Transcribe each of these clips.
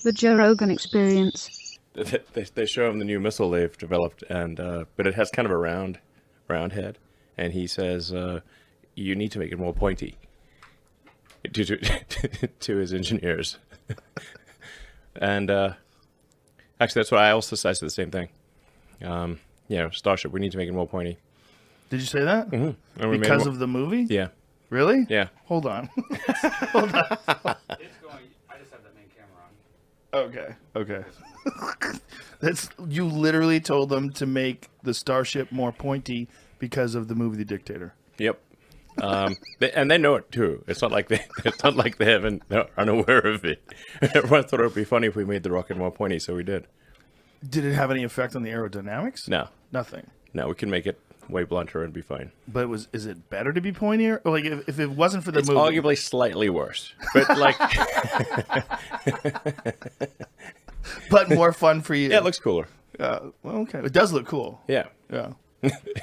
The Joe Rogan Experience. They show him the new missile they've developed, and but it has kind of a round head, and he says you need to make it more pointy to his engineers. And actually, that's what I also said the same thing. Starship, we need to make it more pointy. Did you say that? Mm-hmm. Because of the movie? Yeah. Really? Yeah. Hold on. It's going. I just have that main camera on. Okay. That's you literally told them to make the starship more pointy because of the movie The Dictator. Yep. And they know it too. It's not like they they're unaware of it. Everyone thought it would be funny if we made the rocket more pointy, so we did. Did it have any effect on the aerodynamics? No. Nothing. No, we can make it way blunter and be fine. But is it better to be pointier? Or like if it wasn't for the it's movie, arguably slightly worse, but like, but more fun for you. Yeah, it looks cooler. Well, okay, it does look cool. Yeah. Yeah.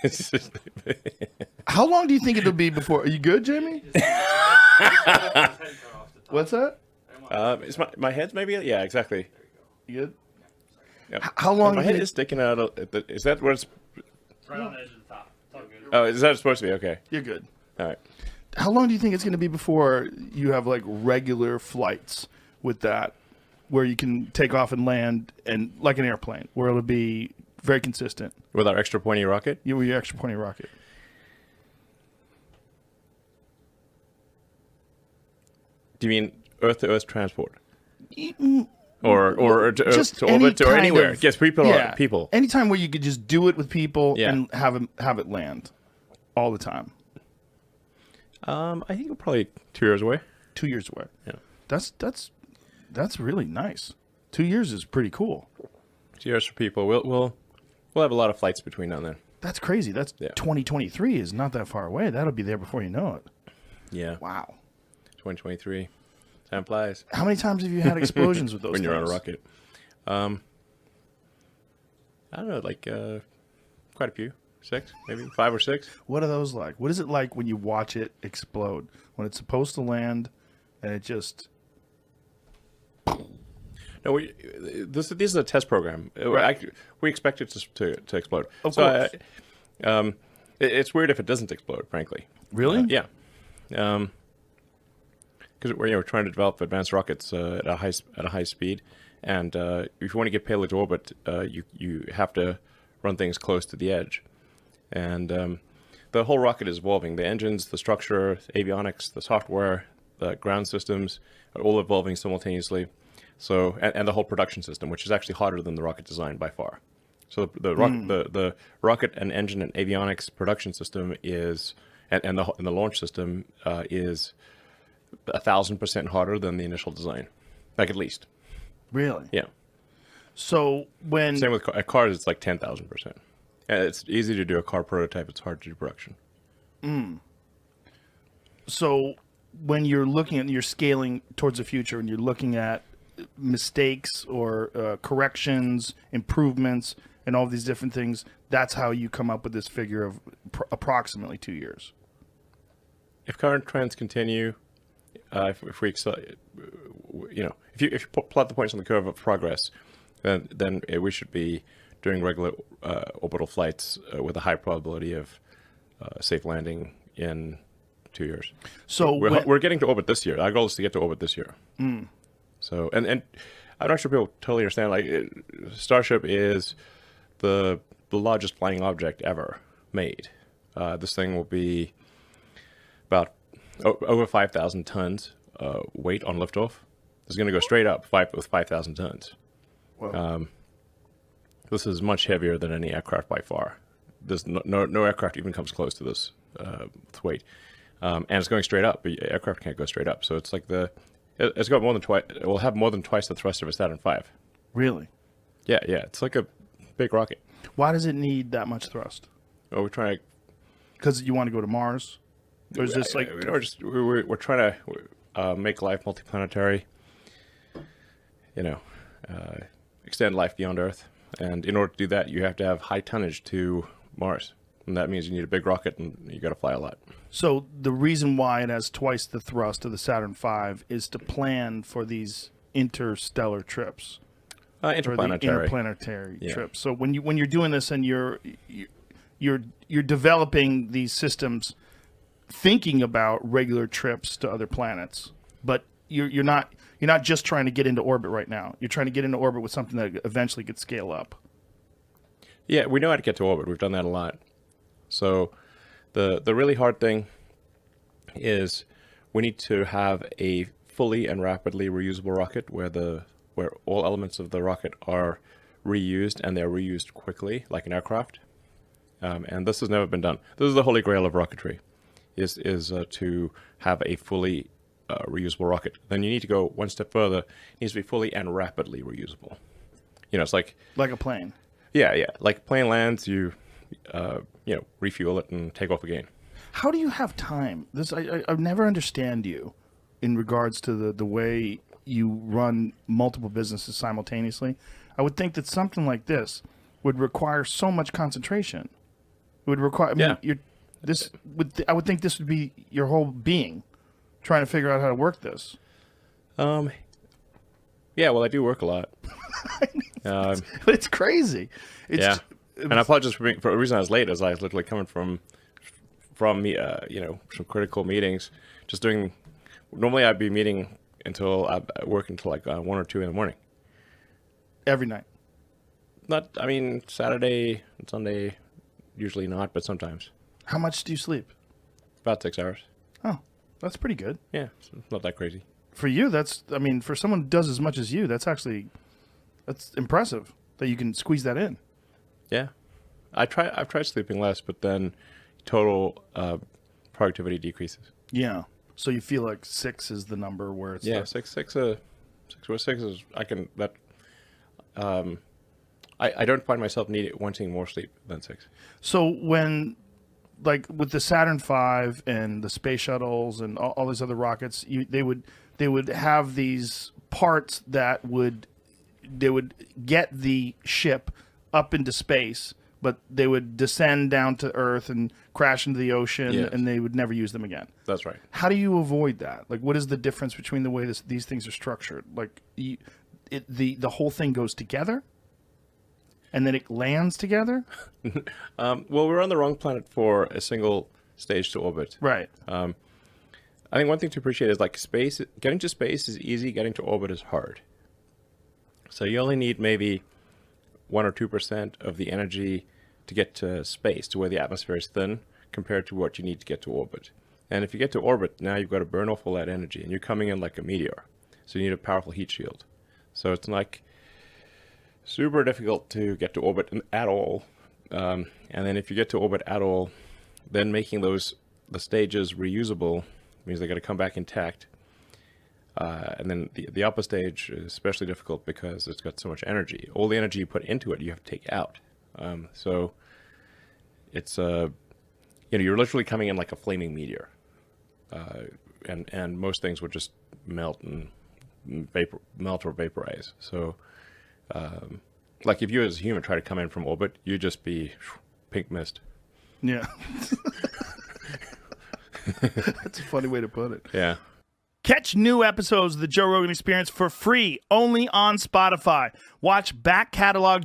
It's just, How long do you think it'll be before? Are you good, Jamie? What's that? it's my head's maybe. Yeah, exactly. You good? Yep. How long? My head is sticking out. Is that what it's? Right on the edge of the top. It's all good. Oh, is that supposed to be? Okay. You're good. All right. How long do you think it's going to be before you have like regular flights with that, where you can take off and land and like an airplane, where it'll be very consistent With our extra pointy rocket? with your extra pointy rocket? Do you mean Earth to Earth transport? Or to Just Earth to orbit or kind anywhere? of- Yes, people. Anytime where you could just do it with people Yeah. and have it land all the time. I think we're probably 2 years away. 2 years away. Yeah. That's really nice. 2 years is pretty cool. 2 years for people. We'll have a lot of flights between now and then. That's crazy. That's Yeah. 2023 is not that far away. That'll be there before you know it. Yeah. Wow. 2023. Time flies. How many times have you had explosions with those When you're on a things? rocket. I don't know, like quite a few. 6, maybe 5 or 6. What are those like? What is it like when you watch it explode? When it's supposed to land and it just... No, this is a test program. Right. We expect it to explode. Of so course. it's weird if it doesn't explode, frankly. Really? Yeah. Because we're trying to develop advanced rockets at a high speed, and if you want to get payload to orbit, you have to run things close to the edge, and the whole rocket is evolving. The engines, the structure, the avionics, the software, the ground systems are all evolving simultaneously. So, and the whole production system, which is actually harder than the rocket design by far. So the rocket and engine and avionics production system is, and the launch system is 1,000% harder than the initial design, like at least. Really? Yeah. So when... Same with cars, it's like 10,000%. And it's easy to do a car prototype. It's hard to do production. So when you're looking at, you're scaling towards the future and you're looking at mistakes or corrections, improvements, and all these different things, that's how you come up with this figure of approximately 2 years. If current trends continue, if we if you plot the points on the curve of progress, then we should be doing regular orbital flights with a high probability of safe landing in 2 years. So we're getting to orbit this year. Our goal is to get to orbit this year. So and I'm not sure people totally understand. Like Starship is the largest flying object ever made. This thing will be about over 5,000 tons weight on liftoff. It's going to go straight up with 5,000 tons. Wow. This is much heavier than any aircraft by far. There's no aircraft even comes close to this weight, and it's going straight up. But aircraft can't go straight up, so it's like it's got more than twice. It will have more than twice the thrust of a Saturn V. Really? Yeah. It's like a big rocket. Why does it need that much thrust? Oh, we're trying to. Because you want to go to Mars? Or is this like... We're trying to make life multiplanetary. Extend life beyond Earth, and in order to do that, you have to have high tonnage to Mars, and that means you need a big rocket, and you got to fly a lot. So the reason why it has twice the thrust of the Saturn V is to plan for these interstellar trips. Interplanetary. Or the interplanetary trips. So when you're doing this and you're developing these systems, thinking about regular trips to other planets, but you're not just trying to get into orbit right now. You're trying to get into orbit with something that eventually could scale up. Yeah, we know how to get to orbit. We've done that a lot. So the really hard thing is we need to have a fully and rapidly reusable rocket where all elements of the rocket are reused and they're reused quickly, like an aircraft. And this has never been done. This is the holy grail of rocketry, is to have a fully reusable rocket. Then you need to go one step further. It needs to be fully and rapidly reusable. It's like a plane. Yeah. Like a plane lands, you refuel it and take off again. How do you have time? I never understand you in regards to the way you run multiple businesses simultaneously. I would think that something like this would require so much concentration. It would require. I would think this would be your whole being, trying to figure out how to work this. Yeah. Well, I do work a lot. But it's crazy. And I apologize for the reason I was late. Is I was literally coming from some critical meetings. Just doing. Normally, I'd be meeting until I work until like 1 or 2 in the morning. Every night. Saturday and Sunday, usually not, but sometimes. How much do you sleep? About 6 hours. Oh, that's pretty good. Yeah, it's not that crazy. For you, for someone who does as much as you, that's impressive that you can squeeze that in. Yeah. I've tried sleeping less, but then total productivity decreases. Yeah. So you feel like 6 is the number where it's six is I don't find myself wanting more sleep than 6. So when, like with the Saturn V and the space shuttles and all these other rockets, they would have these parts that they would get the ship up into space, but they would descend down to Earth and crash into the ocean, and they would never use them again. That's right. How do you avoid that? Like, what is the difference between the way these things are structured? Like, the whole thing goes together, and then it lands together? Well, we're on the wrong planet for a single stage to orbit. Right. I think one thing to appreciate is like space. Getting to space is easy. Getting to orbit is hard. So you only need maybe 1 or 2% of the energy to get to space, to where the atmosphere is thin, compared to what you need to get to orbit. And if you get to orbit, now you've got to burn off all that energy, and you're coming in like a meteor. So you need a powerful heat shield. So it's like super difficult to get to orbit at all. And then if you get to orbit at all, then making the stages reusable means they got to come back intact. And then the upper stage is especially difficult because it's got so much energy. All the energy you put into it, you have to take out. So it's you're literally coming in like a flaming meteor, and most things would just melt or vaporize. So, like if you as a human try to come in from orbit, you'd just be pink mist. Yeah, that's a funny way to put it. Yeah. Catch new episodes of the Joe Rogan Experience for free, only on Spotify. Watch back catalog